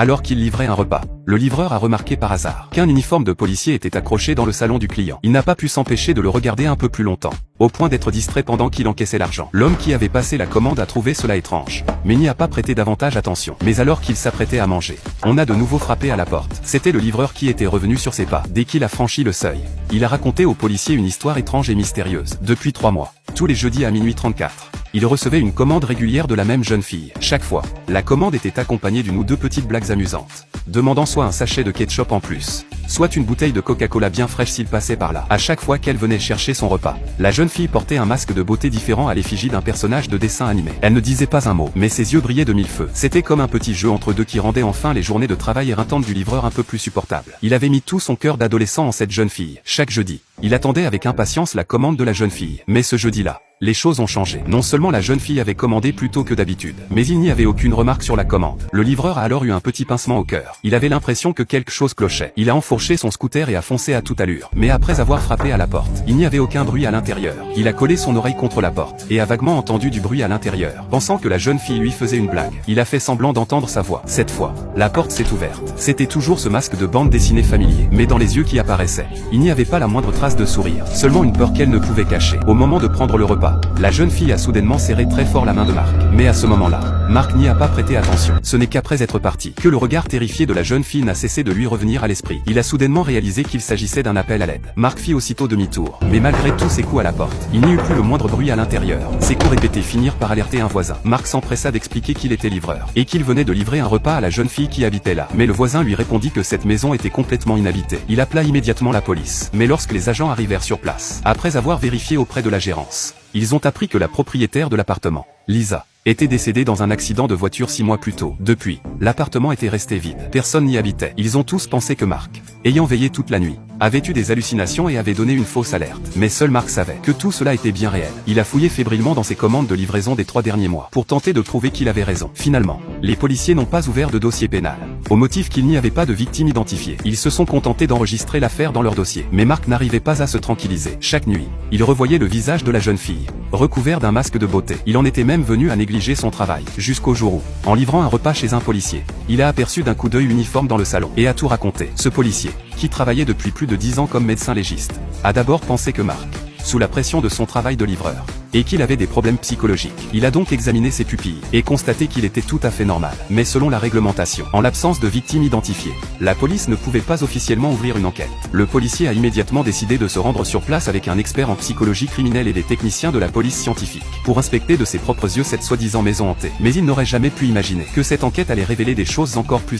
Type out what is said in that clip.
alors qu'il livrait un repas. Le livreur a remarqué par hasard qu'un uniforme de policier était accroché dans le salon du client. Il n'a pas pu s'empêcher de le regarder un peu plus longtemps, au point d'être distrait pendant qu'il encaissait l'argent. L'homme qui avait passé la commande a trouvé cela étrange, mais n'y a pas prêté davantage attention. Mais alors qu'il s'apprêtait à manger, on a de nouveau frappé à la porte. C'était le livreur qui était revenu sur ses pas. Dès qu'il a franchi le seuil, il a raconté au policier une histoire étrange et mystérieuse. Depuis 3 mois, tous les jeudis à minuit 34, il recevait une commande régulière de la même jeune fille. Chaque fois, la commande était accompagnée d'une ou deux petites blagues amusantes, demandant soit un sachet de ketchup en plus, soit une bouteille de Coca-Cola bien fraîche s'il passait par là. À chaque fois qu'elle venait chercher son repas, la jeune fille portait un masque de beauté différent à l'effigie d'un personnage de dessin animé. Elle ne disait pas un mot, mais ses yeux brillaient de mille feux. C'était comme un petit jeu entre deux qui rendait enfin les journées de travail éreintantes du livreur un peu plus supportables. Il avait mis tout son cœur d'adolescent en cette jeune fille. Chaque jeudi, il attendait avec impatience la commande de la jeune fille. Mais ce jeudi-là, les choses ont changé. Non seulement la jeune fille avait commandé plus tôt que d'habitude, mais il n'y avait aucune remarque sur la commande. Le livreur a alors eu un petit pincement au cœur. Il avait l'impression que quelque chose clochait. Il a enfourché son scooter et a foncé à toute allure. Mais après avoir frappé à la porte, il n'y avait aucun bruit à l'intérieur. Il a collé son oreille contre la porte et a vaguement entendu du bruit à l'intérieur. Pensant que la jeune fille lui faisait une blague, il a fait semblant d'entendre sa voix. Cette fois, la porte s'est ouverte. C'était toujours ce masque de bande dessinée familier, mais dans les yeux qui apparaissaient, il n'y avait pas la moindre trace de sourire, seulement une peur qu'elle ne pouvait cacher. Au moment de prendre le repas, la jeune fille a soudainement serré très fort la main de Marc. Mais à ce moment-là, Marc n'y a pas prêté attention. Ce n'est qu'après être parti que le regard terrifié de la jeune fille n'a cessé de lui revenir à l'esprit. Il a soudainement réalisé qu'il s'agissait d'un appel à l'aide. Marc fit aussitôt demi-tour, mais malgré tous ses coups à la porte, il n'y eut plus le moindre bruit à l'intérieur. Ses coups répétés finirent par alerter un voisin. Marc s'empressa d'expliquer qu'il était livreur et qu'il venait de livrer un repas à la jeune fille qui habitait là. Mais le voisin lui répondit que cette maison était complètement inhabitée. Il appela immédiatement la police. Mais lorsque les agents arrivèrent sur place, après avoir vérifié auprès de la gérance, ils ont appris que la propriétaire de l'appartement, Lisa, était décédée dans un accident de voiture 6 mois plus tôt. Depuis, l'appartement était resté vide. Personne n'y habitait. Ils ont tous pensé que Marc, ayant veillé toute la nuit, avait eu des hallucinations et avait donné une fausse alerte. Mais seul Marc savait que tout cela était bien réel. Il a fouillé fébrilement dans ses commandes de livraison des 3 derniers mois pour tenter de prouver qu'il avait raison. Finalement, les policiers n'ont pas ouvert de dossier pénal, au motif qu'il n'y avait pas de victime identifiée. Ils se sont contentés d'enregistrer l'affaire dans leur dossier. Mais Marc n'arrivait pas à se tranquilliser. Chaque nuit, il revoyait le visage de la jeune fille, recouvert d'un masque de beauté. Il en était même venu à négliger son travail, jusqu'au jour où, en livrant un repas chez un policier, il a aperçu d'un coup d'œil uniforme dans le salon, et a tout raconté. Ce policier, qui travaillait depuis plus de 10 ans comme médecin légiste, a d'abord pensé que Marc, sous la pression de son travail de livreur, et qu'il avait des problèmes psychologiques. Il a donc examiné ses pupilles, et constaté qu'il était tout à fait normal. Mais selon la réglementation, en l'absence de victime identifiée, la police ne pouvait pas officiellement ouvrir une enquête. Le policier a immédiatement décidé de se rendre sur place avec un expert en psychologie criminelle et des techniciens de la police scientifique, pour inspecter de ses propres yeux cette soi-disant maison hantée. Mais il n'aurait jamais pu imaginer que cette enquête allait révéler des choses encore plus